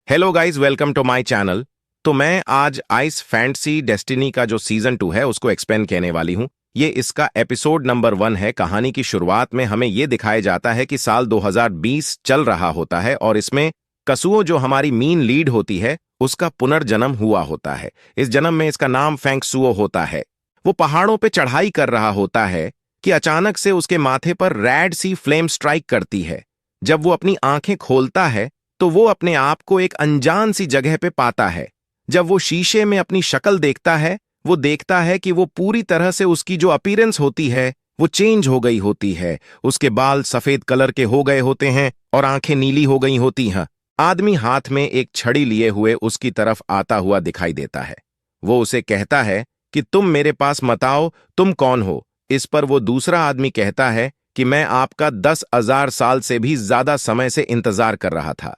Hello guys, welcome to my channel. तो मैं आज आइस फैंटेसी डेस्टिनी का जो सीजन 2 है उसको एक्सप्लेन कहने वाली हूँ। ये इसका एपिसोड नंबर 1 है। कहानी की शुरुआत में हमें ये दिखाया जाता है कि साल 2020 चल रहा होता है और इसमें कसुओ जो हमारी मेन लीड होती है उसका पुनर्जन्म हुआ होता है। इस जन्म में इसका नाम फेंगसुओ होता है। वो पहाड़ों पे चढ़ाई कर रहा होता है कि अचानक से उसके माथे पर रैड सी फ्लेम स्ट्राइक करती है। जब वो अपनी आंखें खोलता है तो वो अपने आप को एक अनजान सी जगह पे पाता है। जब वो शीशे में अपनी शक्ल देखता है, वो देखता है कि वो पूरी तरह से उसकी जो अपीयरेंस होती है वो चेंज हो गई होती है। उसके बाल सफेद कलर के हो गए होते हैं और आंखें नीली हो गई होती हैं। आदमी हाथ में एक छड़ी लिए हुए उसकी तरफ आता हुआ दिखाई देता है। वो उसे कहता है कि तुम मेरे पास मत आओ, तुम कौन हो। इस पर वो दूसरा आदमी कहता है कि मैं आपका 10,000 साल से भी ज्यादा समय से इंतजार कर रहा था।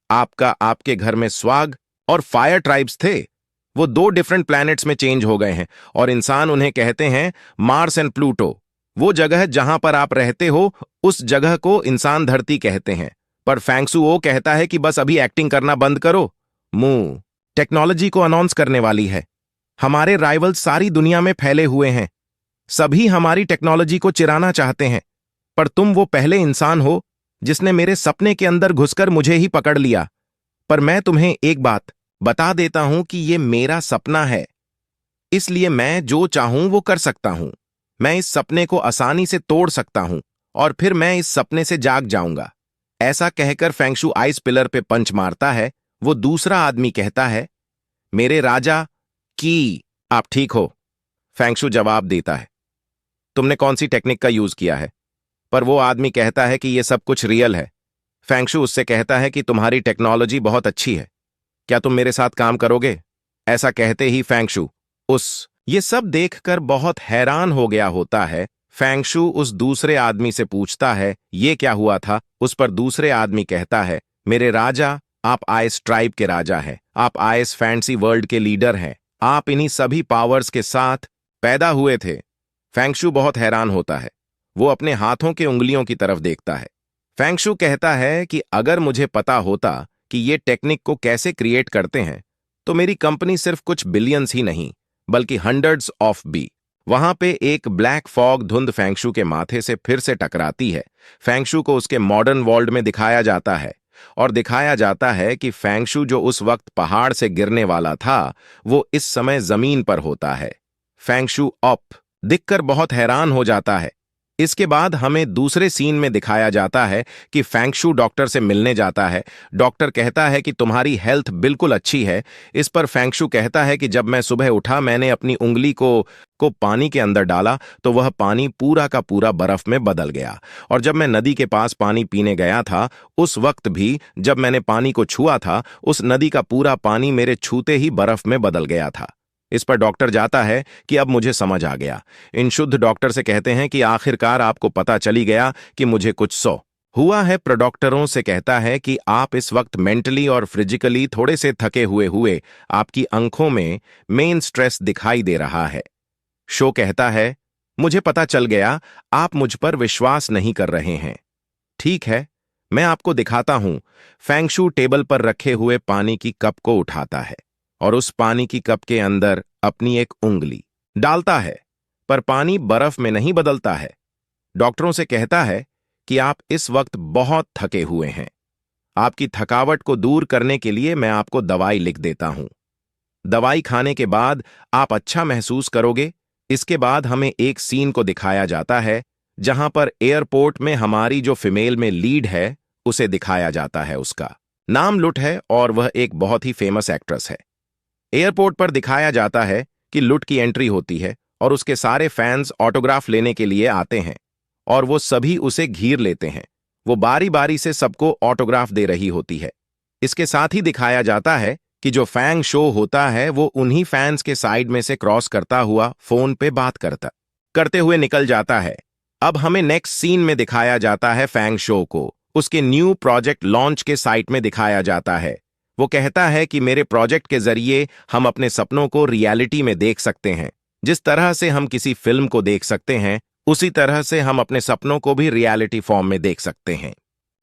आपके घर में स्वाग और फायर ट्राइब्स थे। वो 2 डिफरेंट प्लैनेट्स में चेंज हो गए हैं और इंसान उन्हें कहते हैं मार्स एंड प्लूटो। वो जगह जहां पर आप रहते हो उस जगह को इंसान धरती कहते हैं। पर फेंगसुओ कहता है कि बस अभी एक्टिंग करना बंद करो। मुंह टेक्नोलॉजी को अनाउंस करने वाली है। हमारे राइवल सारी दुनिया में फैले हुए हैं। सभी हमारी टेक्नोलॉजी को चिराना चाहते हैं, पर तुम वो पहले इंसान हो जिसने मेरे सपने के अंदर घुसकर मुझे ही पकड़ लिया। पर मैं तुम्हें एक बात बता देता हूं कि ये मेरा सपना है, इसलिए मैं जो चाहूं वो कर सकता हूं। मैं इस सपने को आसानी से तोड़ सकता हूं और फिर मैं इस सपने से जाग जाऊंगा। ऐसा कहकर फेंगशु आइस पिलर पे पंच मारता है। वो दूसरा आदमी कहता है, मेरे राजा की आप ठीक हो? फेंगशु जवाब देता है, तुमने कौन सी टेक्निक का यूज किया है? पर वो आदमी कहता है कि ये सब कुछ रियल है। फेंगशु उससे कहता है कि तुम्हारी टेक्नोलॉजी बहुत अच्छी है, क्या तुम मेरे साथ काम करोगे? ऐसा कहते ही फेंगशु ये सब देखकर बहुत हैरान हो गया होता है। फेंगशु उस दूसरे आदमी से पूछता है ये क्या हुआ था। उस पर दूसरे आदमी कहता है, मेरे राजा, आप आइस ट्राइब के राजा हैं, आप आइस फैंटेसी वर्ल्ड के लीडर हैं, आप इन्हीं सभी पावर्स के साथ पैदा हुए थे। फेंगशु बहुत हैरान होता है। वो अपने हाथों के उंगलियों की तरफ देखता है। फेंगशु कहता है कि अगर मुझे पता होता कि ये टेक्निक को कैसे क्रिएट करते हैं तो मेरी कंपनी सिर्फ कुछ बिलियंस ही नहीं बल्कि हंड्रेड्स ऑफ भी। वहां पे एक ब्लैक फॉग धुंध फेंगशु के माथे से फिर से टकराती है। फेंगशु को उसके मॉडर्न वर्ल्ड में दिखाया जाता है और दिखाया जाता है कि फेंगशु जो उस वक्त पहाड़ से गिरने वाला था वो इस समय जमीन पर होता है। फेंगशु अप दिखकर बहुत हैरान हो जाता है। इसके बाद हमें दूसरे सीन में दिखाया जाता है कि फेंगशु डॉक्टर से मिलने जाता है। डॉक्टर कहता है कि तुम्हारी हेल्थ बिल्कुल अच्छी है। इस पर फेंगशु कहता है कि जब मैं सुबह उठा मैंने अपनी उंगली को पानी के अंदर डाला तो वह पानी पूरा का पूरा बर्फ में बदल गया। और जब मैं नदी के पास पानी पीने गया था उस वक्त भी जब मैंने पानी को छुआ था उस नदी का पूरा पानी मेरे छूते ही बर्फ में बदल गया था। इस पर डॉक्टर जाता है कि अब मुझे समझ आ गया। इन शुद्ध डॉक्टर से कहते हैं कि आखिरकार आपको पता चली गया कि मुझे कुछ हुआ है। प्रोडॉक्टरों से कहता है कि आप इस वक्त मेंटली और फिजिकली थोड़े से थके हुए आपकी आंखों में मेन स्ट्रेस दिखाई दे रहा है। शो कहता है, मुझे पता चल गया आप मुझ पर विश्वास नहीं कर रहे हैं। ठीक है, मैं आपको दिखाता हूं। फेंगशु टेबल पर रखे हुए पानी की कप को उठाता है और उस पानी की कप के अंदर अपनी एक उंगली डालता है, पर पानी बर्फ में नहीं बदलता है। डॉक्टरों से कहता है कि आप इस वक्त बहुत थके हुए हैं। आपकी थकावट को दूर करने के लिए मैं आपको दवाई लिख देता हूं। दवाई खाने के बाद आप अच्छा महसूस करोगे। इसके बाद हमें एक सीन को दिखाया जाता है जहां पर एयरपोर्ट में हमारी जो फीमेल में लीड है उसे दिखाया जाता है। उसका नाम लुट है और वह एक बहुत ही फेमस एक्ट्रेस है। एयरपोर्ट पर दिखाया जाता है कि लुट की एंट्री होती है और उसके सारे फैंस ऑटोग्राफ लेने के लिए आते हैं और वो सभी उसे घेर लेते हैं। वो बारी बारी से सबको ऑटोग्राफ दे रही होती है। इसके साथ ही दिखाया जाता है कि जो फैंग शो होता है वो उन्हीं फैंस के साइड में से क्रॉस करता हुआ फोन पे बात करते हुए निकल जाता है। अब हमें नेक्स्ट सीन में दिखाया जाता है फैंग शो को उसके न्यू प्रोजेक्ट लॉन्च के साइट में दिखाया जाता है। वो कहता है कि मेरे प्रोजेक्ट के जरिए हम अपने सपनों को रियलिटी में देख सकते हैं। जिस तरह से हम किसी फिल्म को देख सकते हैं उसी तरह से हम अपने सपनों को भी रियलिटी फॉर्म में देख सकते हैं।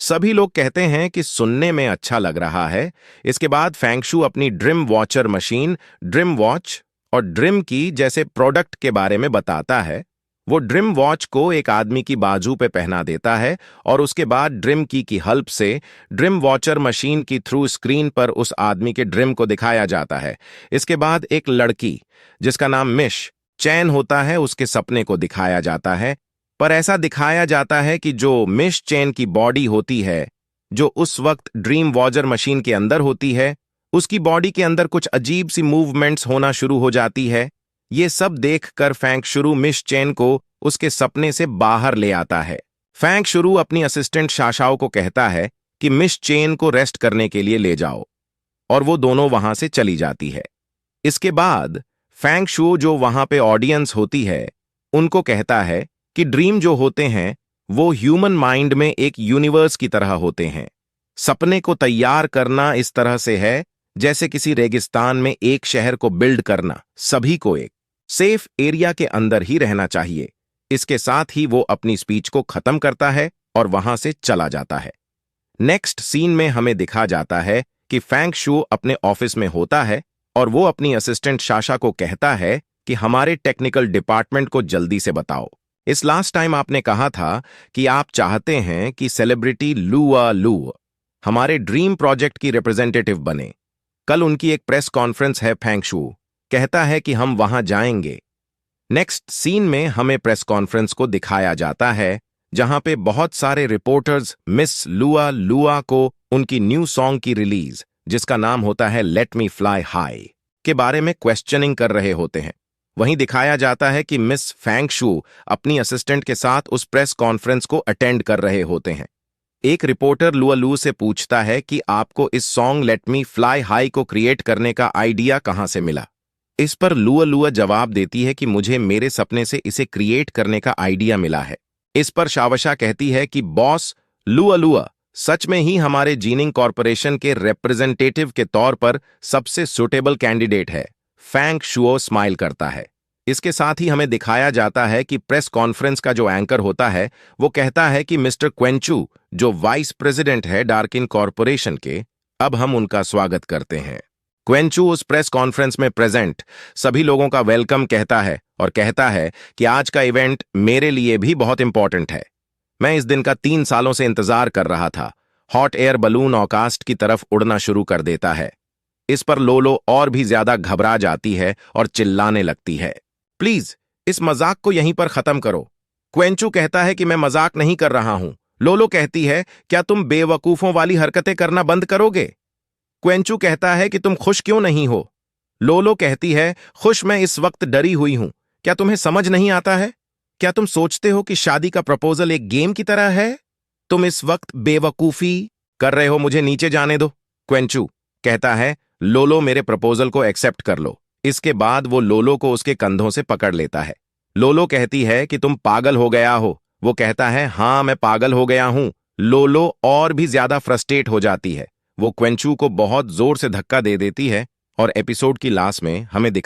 सभी लोग कहते हैं कि सुनने में अच्छा लग रहा है। इसके बाद फेंगशू अपनी dream watcher machine, dream watch और ड्रीम की जैसे प्रोडक्ट के बारे में बताता है। वो ड्रीम वॉच को एक आदमी की बाजू पे पहना देता है और उसके बाद ड्रीम की हेल्प से ड्रीम वॉचर मशीन की थ्रू स्क्रीन पर उस आदमी के ड्रीम को दिखाया जाता है। इसके बाद एक लड़की जिसका नाम मिश चैन होता है, उसके सपने को दिखाया जाता है। पर ऐसा दिखाया जाता है कि जो मिश चैन की बॉडी होती है, जो उस वक्त ड्रीम वॉचर मशीन के अंदर होती है, उसकी बॉडी के अंदर कुछ अजीब सी मूवमेंट्स होना शुरू हो जाती है। ये सब देखकर फेंगशू मिश चैन को उसके सपने से बाहर ले आता है। फेंगशू अपनी असिस्टेंट शाशाओ को कहता है कि मिश चैन को रेस्ट करने के लिए ले जाओ, और वो दोनों वहां से चली जाती है। इसके बाद फेंगशू जो वहां पे ऑडियंस होती है उनको कहता है कि ड्रीम जो होते हैं वो ह्यूमन माइंड में एक यूनिवर्स की तरह होते हैं। सपने को तैयार करना इस तरह से है जैसे किसी रेगिस्तान में एक शहर को बिल्ड करना। सभी को एक सेफ एरिया के अंदर ही रहना चाहिए। इसके साथ ही वो अपनी स्पीच को खत्म करता है और वहां से चला जाता है। नेक्स्ट सीन में हमें दिखा जाता है कि फेंगशू अपने ऑफिस में होता है और वो अपनी असिस्टेंट शाशा को कहता है कि हमारे टेक्निकल डिपार्टमेंट को जल्दी से बताओ। इस लास्ट टाइम आपने कहा था कि आप चाहते हैं कि सेलिब्रिटी लुआ लू हमारे ड्रीम प्रोजेक्ट की रिप्रेजेंटेटिव बने। कल उनकी एक प्रेस कॉन्फ्रेंस है। फेंगशू कहता है कि हम वहां जाएंगे। नेक्स्ट सीन में हमें प्रेस कॉन्फ्रेंस को दिखाया जाता है जहां पे बहुत सारे रिपोर्टर्स मिस लुआ लुआ को उनकी न्यू सॉन्ग की रिलीज, जिसका नाम होता है लेट मी फ्लाई हाई, के बारे में क्वेश्चनिंग कर रहे होते हैं। वहीं दिखाया जाता है कि मिस फेंगशू अपनी असिस्टेंट के साथ उस प्रेस कॉन्फ्रेंस को अटेंड कर रहे होते हैं। एक रिपोर्टर लुआ लू से पूछता है कि आपको इस song let me fly high को क्रिएट करने का आइडिया कहां से मिला। इस पर लुआ लुआ जवाब देती है कि मुझे मेरे सपने से इसे क्रिएट करने का आइडिया मिला है। इस पर शावशा कहती है कि बॉस, लुआ लुआ सच में ही हमारे जीनिंग कॉरपोरेशन के रिप्रेजेंटेटिव के तौर पर सबसे सुटेबल कैंडिडेट है। फेंगशू स्माइल करता है। इसके साथ ही हमें दिखाया जाता है कि प्रेस कॉन्फ्रेंस का जो एंकर होता है वो कहता है कि मिस्टर क्वेंचू जो वाइस प्रेसिडेंट है डार्किन कॉरपोरेशन के, अब हम उनका स्वागत करते हैं। क्वेंचू उस प्रेस कॉन्फ्रेंस में प्रेजेंट सभी लोगों का वेलकम कहता है और कहता है कि आज का इवेंट मेरे लिए भी बहुत इंपॉर्टेंट है। मैं इस दिन का 3 सालों से इंतजार कर रहा था। हॉट एयर बलून ऑकास्ट की तरफ उड़ना शुरू कर देता है। इस पर लोलो और भी ज्यादा घबरा जाती है और चिल्लाने लगती है, प्लीज इस मजाक को यहीं पर खत्म करो। क्वेंचू कहता है कि मैं मजाक नहीं कर रहा हूं। लोलो कहती है, क्या तुम बेवकूफों वाली हरकतें करना बंद करोगे? क्वेंचू कहता है कि तुम खुश क्यों नहीं हो? लोलो कहती है, खुश मैं इस वक्त डरी हुई हूं। क्या तुम्हें समझ नहीं आता है? क्या तुम सोचते हो कि शादी का प्रपोजल एक गेम की तरह है? तुम इस वक्त बेवकूफी कर रहे हो, मुझे नीचे जाने दो। क्वेंचू कहता है, लोलो मेरे प्रपोजल को एक्सेप्ट कर लो। इसके बाद वो लोलो को उसके कंधों से पकड़ लेता है। लोलो कहती है कि तुम पागल हो गया हो। वो कहता है, हाँ मैं पागल हो गया हूं। लोलो और भी ज्यादा फ्रस्ट्रेट हो जाती है। वो क्वेंचू को बहुत जोर से धक्का दे देती है और एपिसोड की लास्ट में हमें